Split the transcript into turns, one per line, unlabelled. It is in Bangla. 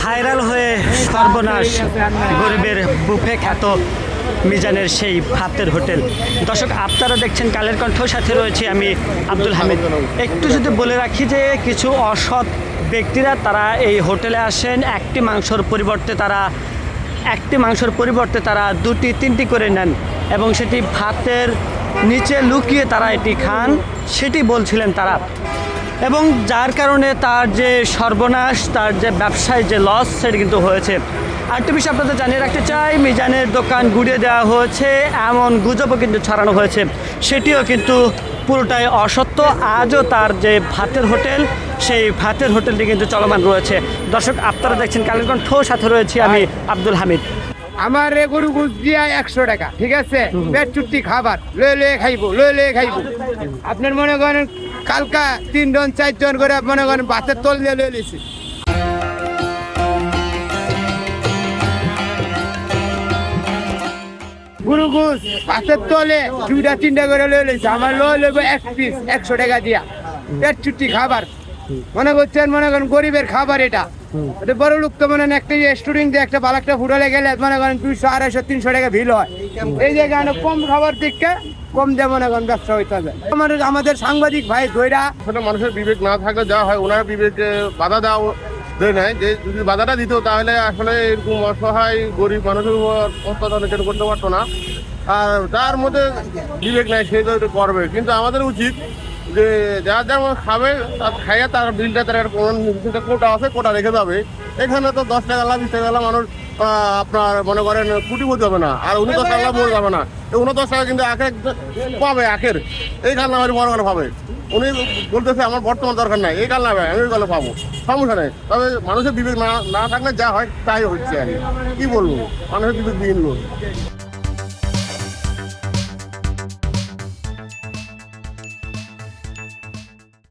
ভাইরাল হয়ে সর্বনাশ গরিবের বুফে খ্যাত মিজানের সেই ভাতের হোটেল। দর্শক, আপনারা দেখছেন কালের কণ্ঠ, সাথে রয়েছে আমি আব্দুল হামিদ। একটু যদি বলে রাখি যে কিছু অসৎ ব্যক্তিরা তারা এই হোটেলে আসেন, একটি মাংসর পরিবর্তে তারা দুটি তিনটি করে নেন এবং সেটি ভাতের নিচে লুকিয়ে তারা এটি খান, সেটি বলছিলেন তারা। এবং যার কারণে তার যে সর্বনাশ, তার যে ব্যবসায় যে লস, সেটি কিন্তু হয়েছে। আরেকটি বিষয় আপনাদের জানিয়ে রাখতে চাই, মিজানের দোকান গুড়িয়ে দেওয়া হয়েছে এমন গুজবও কিন্তু ছড়ানো হয়েছে, সেটিও কিন্তু পুরোটাই অসত্য। আজও তার যে ভাতের হোটেল, সেই ভাতের হোটেলটি কিন্তু চলমান রয়েছে। দর্শক, আপনারা দেখছেন কালের কণ্ঠ, সাথে রয়েছি আমি আব্দুল হামিদ।
আমার গরু গুছ দিয়া 100 টাকা, ঠিক আছে? পেট চুট্টি খাবার লয়ে খাইবো। আপনার মনে করেন কালকা 3 জন 4 জন করে মনে করেন ভাতের তল দিয়ে লয়ে লিছি। গরু গুছ ভাতের তলে 2টা 3টা করে লয়ে লিছি। আমার লইব 1 পিস 100 টাকা দিয়া, পেট চুট্টি খাবার। মনে করেন গরিবের খাবার এটা। এটা বড় লোক তো মনে একটা রেস্টুরেন্ট দিয়ে একটা ভালো একটা হোটেলে গেলে মনে করেন 200 250 300 টাকা ভিড় হয়। এই জায়গায় কম খাবার দিকে কম দিয়ে মনে করেন ব্যবসা হইতে হবে। আমাদের সাংবাদিক ভাই ধৈরা
আসলে মানুষের বিবেক না থাকলে যা হয়, ওনার বিবেকে বাধা দেয় নাই। যে যদি বাধাটা দিত তাহলে আসলে এরকম অসহায় গরিব মানুষের উপর অত্যাচার কেন করতে পারতো না। আর যার মধ্যে বিবেক নাই সে তো এটা করবে, কিন্তু আমাদের উচিত যে যার যেমন খাবে তার খাইয়া তার বিলটা তার একটা কোটা আছে, কোটা রেখে যাবে। এখানে তো 10 টাকা 20 টাকা মানুষ আপনার মনে করেন কোটিপতি হবে না, আর 19 টাকা মরে যাবে না। 19 টাকা কিন্তু আখের পাবে, আখের এই কারণে আমার বড় করে পাবে। উনি বলতেছে আমার বর্তমান দরকার নাই, এই কারণে আমি ওই কালে পাবো, সমস্যা নেই। তবে মানুষের বিবেক না থাকলে যা হয় তাই হচ্ছে। আমি কি বলবো, মানুষের বিবেক বিহীন লোক।